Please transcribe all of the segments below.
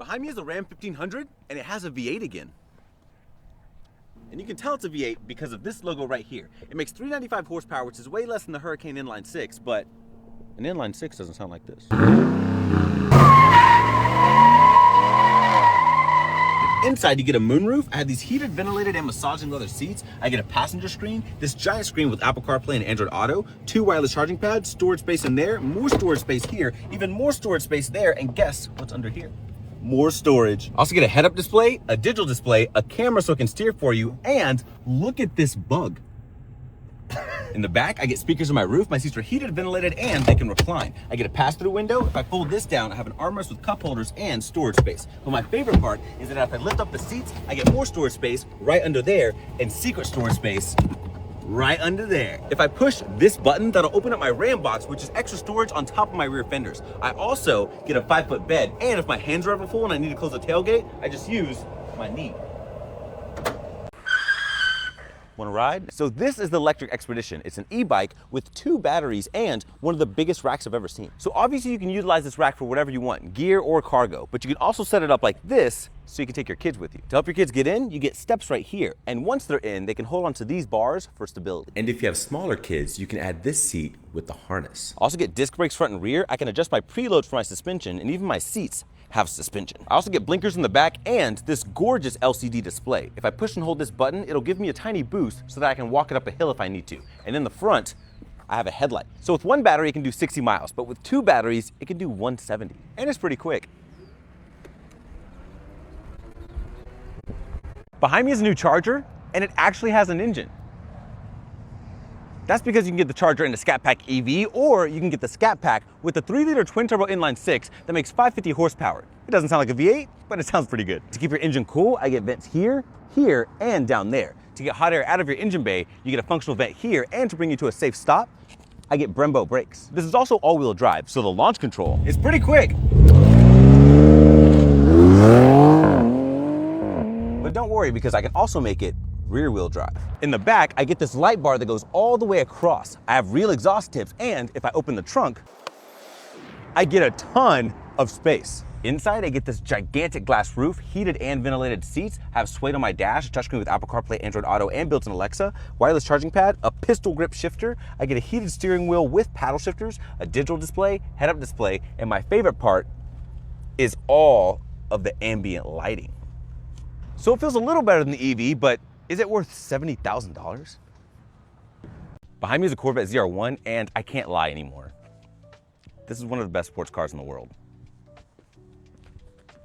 Behind me is the Ram 1500, and it has a V8 again. And you can tell it's a V8 because of this logo right here. It makes 395 horsepower, which is way less than the Hurricane Inline 6, but an Inline 6 doesn't sound like this. Inside, you get a moonroof. I have these heated, ventilated, and massaging leather seats. I get a passenger screen, this giant screen with Apple CarPlay and Android Auto, 2 wireless charging pads, storage space in there, more storage space here, even more storage space there, and guess what's under here? More storage. I also get a head-up display, a digital display, a camera so it can steer for you, and look at this bug. In the back, I get speakers on my roof. My seats are heated, ventilated, and they can recline. I get a pass-through window. If I fold this down, I have an armrest with cup holders and storage space. But my favorite part is that if I lift up the seats, I get more storage space right under there and secret storage space right under there. If I push this button, that'll open up my Ram box, which is extra storage on top of my rear fenders. I also get a 5-foot bed, and if my hands are ever full and I need to close the tailgate, I just use my knee. Want to ride? So this is the Electric Expedition. It's an e-bike with 2 batteries and one of the biggest racks I've ever seen. So obviously you can utilize this rack for whatever you want, gear or cargo, but you can also set it up like this so you can take your kids with you. To help your kids get in, you get steps right here. And once they're in, they can hold onto these bars for stability. And if you have smaller kids, you can add this seat with the harness. Also get disc brakes front and rear. I can adjust my preloads for my suspension, and even my seats have suspension. I also get blinkers in the back and this gorgeous LCD display. If I push and hold this button, it'll give me a tiny boost so that I can walk it up a hill if I need to. And in the front, I have a headlight. So with 1 battery, it can do 60 miles, but with 2 batteries, it can do 170. And it's pretty quick. Behind me is a new Charger, and it actually has an engine. That's because you can get the Charger in the Scat Pack EV, or you can get the Scat Pack with the 3-liter twin-turbo inline 6 that makes 550 horsepower. It doesn't sound like a V8, but it sounds pretty good. To keep your engine cool, I get vents here, here, and down there. To get hot air out of your engine bay, you get a functional vent here, and to bring you to a safe stop, I get Brembo brakes. This is also all-wheel drive, so the launch control is pretty quick. But don't worry, because I can also make it rear-wheel drive. In the back, I get this light bar that goes all the way across. I have real exhaust tips, and if I open the trunk, I get a ton of space. Inside, I get this gigantic glass roof, heated and ventilated seats, have Suede on my dash, a touchscreen with Apple CarPlay, Android Auto, and built-in Alexa, wireless charging pad, a pistol grip shifter. I get a heated steering wheel with paddle shifters, a digital display, head-up display, and my favorite part is all of the ambient lighting. So it feels a little better than the EV, but is it worth $70,000? Behind me is a Corvette ZR1, and I can't lie anymore. This is one of the best sports cars in the world.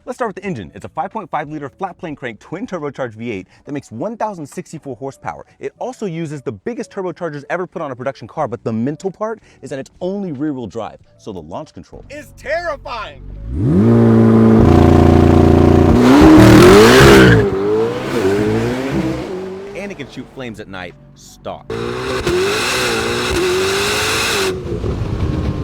Let's start with the engine. It's a 5.5-liter flat plane crank twin turbocharged V8 that makes 1,064 horsepower. It also uses the biggest turbochargers ever put on a production car, but the mental part is that it's only rear-wheel drive, so the launch control is terrifying. And it can shoot flames at night, stock.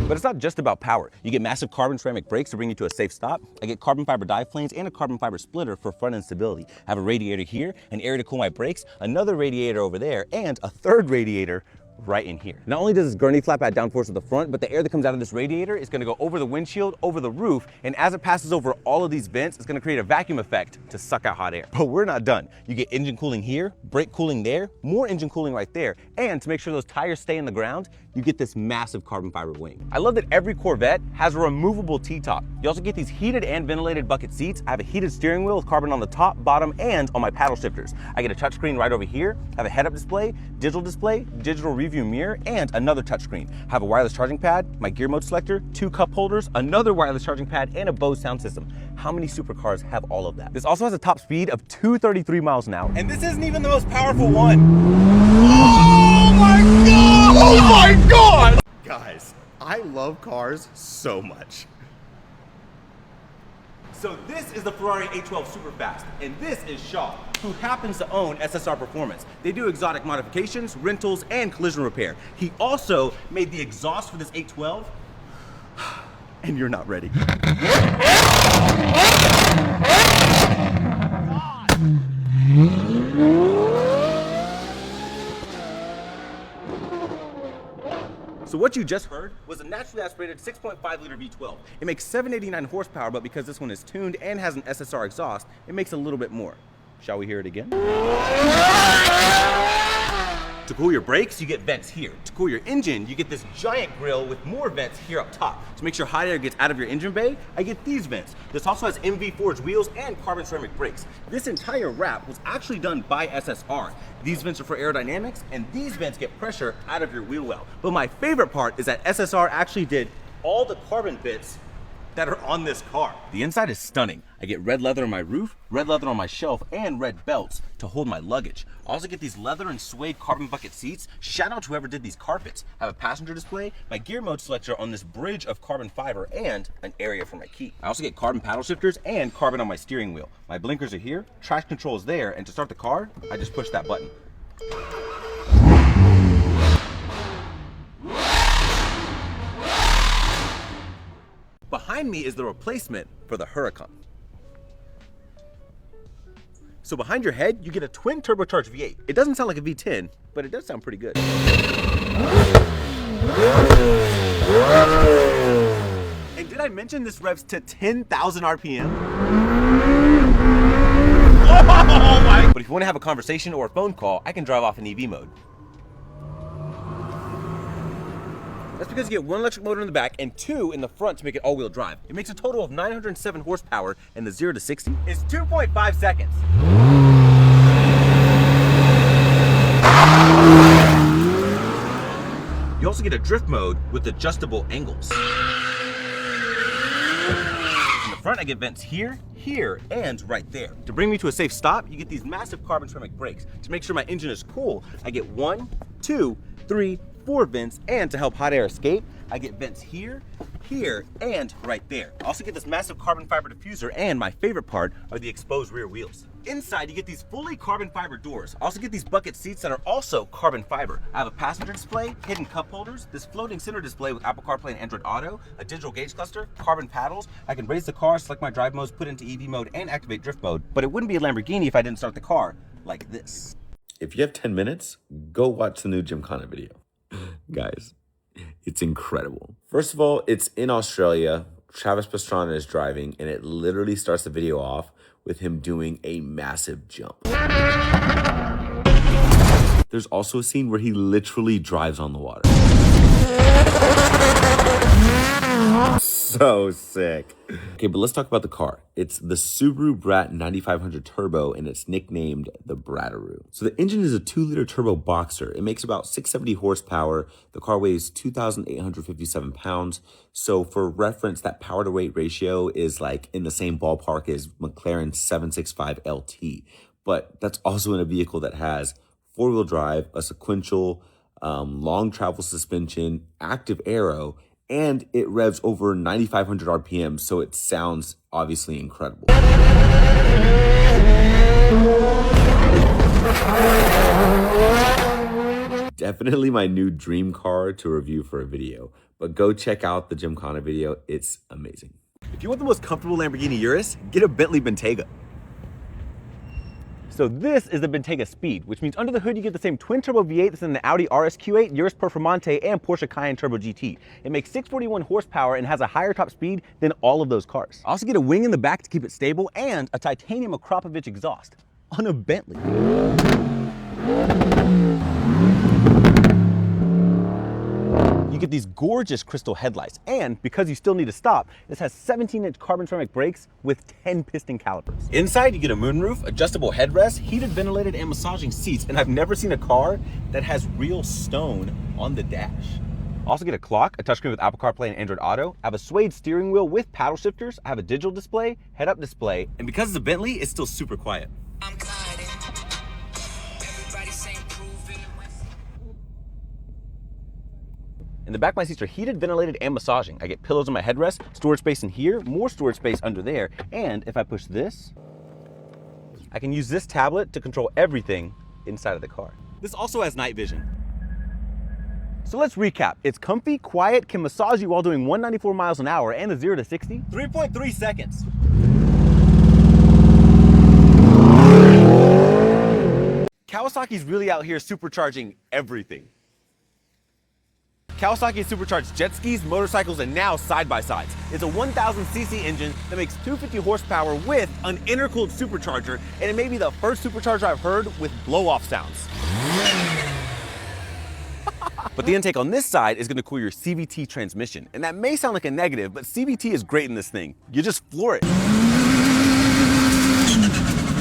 But it's not just about power. You get massive carbon ceramic brakes to bring you to a safe stop. I get carbon fiber dive planes and a carbon fiber splitter for front end stability. I have a radiator here, an area to cool my brakes, another radiator over there, and a third radiator right in here. Not only does this gurney flap add downforce at the front, but the air that comes out of this radiator is gonna go over the windshield, over the roof, and as it passes over all of these vents, it's gonna create a vacuum effect to suck out hot air. But we're not done. You get engine cooling here, brake cooling there, more engine cooling right there, and to make sure those tires stay in the ground, you get this massive carbon fiber wing. I love that every Corvette has a removable T-top. You also get these heated and ventilated bucket seats. I have a heated steering wheel with carbon on the top, bottom, and on my paddle shifters. I get a touchscreen right over here. I have a head-up display, digital review mirror, and another touchscreen. I have a wireless charging pad, my gear mode selector, 2 cup holders, another wireless charging pad, and a Bose sound system. How many supercars have all of that? This also has a top speed of 233 miles an hour. And this isn't even the most powerful one. Oh my God! Oh my God! Guys, I love cars so much. So this is the Ferrari 812 Superfast, and this is Shaw, who happens to own SSR Performance. They do exotic modifications, rentals, and collision repair. He also made the exhaust for this 812, and you're not ready. So what you just heard was a naturally aspirated 6.5 liter V12. It makes 789 horsepower, but because this one is tuned and has an SSR exhaust, it makes a little bit more. Shall we hear it again? To cool your brakes, you get vents here. To cool your engine, you get this giant grill with more vents here up top. To make sure hot air gets out of your engine bay, I get these vents. This also has MV forged wheels and carbon ceramic brakes. This entire wrap was actually done by SSR. These vents are for aerodynamics, and these vents get pressure out of your wheel well. But my favorite part is that SSR actually did all the carbon bits that are on this car. The inside is stunning. I get red leather on my roof, red leather on my shelf, and red belts to hold my luggage. I also get these leather and suede carbon bucket seats. Shout out to whoever did these carpets. I have a passenger display, my gear mode selector on this bridge of carbon fiber, and an area for my key. I also get carbon paddle shifters and carbon on my steering wheel. My blinkers are here, traction control is there, and to start the car, I just push that button. Behind me is the replacement for the Huracan. So behind your head, you get a twin turbocharged V8. It doesn't sound like a V10, but it does sound pretty good. And did I mention this revs to 10,000 RPM? Oh my! But if you want to have a conversation or a phone call, I can drive off in EV mode. That's because you get one electric motor in the back and two in the front to make it all-wheel drive. It makes a total of 907 horsepower, and the 0 to 60 is 2.5 seconds. You also get a drift mode with adjustable angles. In the front, I get vents here, here, and right there. To bring me to a safe stop, you get these massive carbon ceramic brakes. To make sure my engine is cool, I get 1, 2, 3, 4 vents, and to help hot air escape, I get vents here, here, and right there. I also get this massive carbon fiber diffuser, and my favorite part are the exposed rear wheels. Inside, you get these fully carbon fiber doors. I also get these bucket seats that are also carbon fiber. I have a passenger display, hidden cup holders, this floating center display with Apple CarPlay and Android Auto, a digital gauge cluster, carbon paddles. I can raise the car, select my drive modes, put into EV mode, and activate drift mode. But it wouldn't be a Lamborghini if I didn't start the car like this. If you have 10 minutes, go watch the new Gymkhana video. Guys, it's incredible. First of all, it's in Australia. Travis Pastrana is driving, and it literally starts the video off with him doing a massive jump. There's also a scene where he literally drives on the water. So sick. Okay, but let's talk about the car. It's the Subaru Brat 9500 Turbo, and it's nicknamed the Brataroo. So the engine is a 2-liter turbo boxer. It makes about 670 horsepower. The car weighs 2,857 pounds. So for reference, that power to weight ratio is like in the same ballpark as McLaren's 765 LT. But that's also in a vehicle that has 4-wheel drive, a sequential, long travel suspension, active aero, and it revs over 9,500 RPM, so it sounds obviously incredible. Definitely my new dream car to review for a video, but go check out the Gymkhana video, it's amazing. If you want the most comfortable Lamborghini Urus, get a Bentley Bentayga. So this is the Bentayga Speed, which means under the hood you get the same twin-turbo V8 that's in the Audi RS Q8, Urus Performante, and Porsche Cayenne Turbo GT. It makes 641 horsepower and has a higher top speed than all of those cars. I also get a wing in the back to keep it stable and a titanium Akrapovic exhaust on a Bentley. You get these gorgeous crystal headlights, and because you still need to stop, this has 17-inch carbon ceramic brakes with 10 piston calipers. Inside, you get a moonroof, adjustable headrest, heated, ventilated, and massaging seats, and I've never seen a car that has real stone on the dash. Also get a clock, a touchscreen with Apple CarPlay and Android Auto. I have a suede steering wheel with paddle shifters. I have a digital display, head-up display, and because it's a Bentley, it's still super quiet. I'm gliding. Everybody saying prove it. In the back, my seats are heated, ventilated, and massaging. I get pillows on my headrest, storage space in here, more storage space under there, and if I push this, I can use this tablet to control everything inside of the car. This also has night vision. So let's recap. It's comfy, quiet, can massage you while doing 194 miles an hour, and a 0 to 60, 3.3 seconds. Kawasaki's really out here supercharging everything. Kawasaki supercharged jet skis, motorcycles, and now side-by-sides. It's a 1,000cc engine that makes 250 horsepower with an intercooled supercharger, and it may be the first supercharger I've heard with blow-off sounds. But the intake on this side is gonna cool your CVT transmission. And that may sound like a negative, but CVT is great in this thing. You just floor it.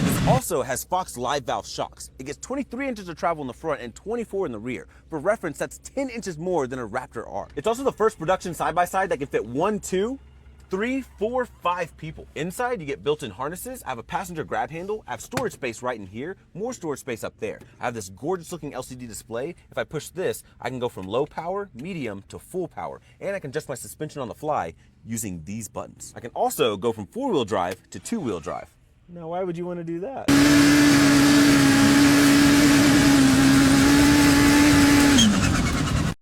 This also has Fox live valve shocks. It gets 23 inches of travel in the front and 24 in the rear. For reference, that's 10 inches more than a Raptor R. It's also the first production side-by-side that can fit 1, 2, 3, 4, 5 people. Inside, you get built-in harnesses. I have a passenger grab handle. I have storage space right in here, more storage space up there. I have this gorgeous looking LCD display. If I push this, I can go from low power, medium to full power. And I can adjust my suspension on the fly using these buttons. I can also go from 4-wheel drive to 2-wheel drive. Now, why would you want to do that?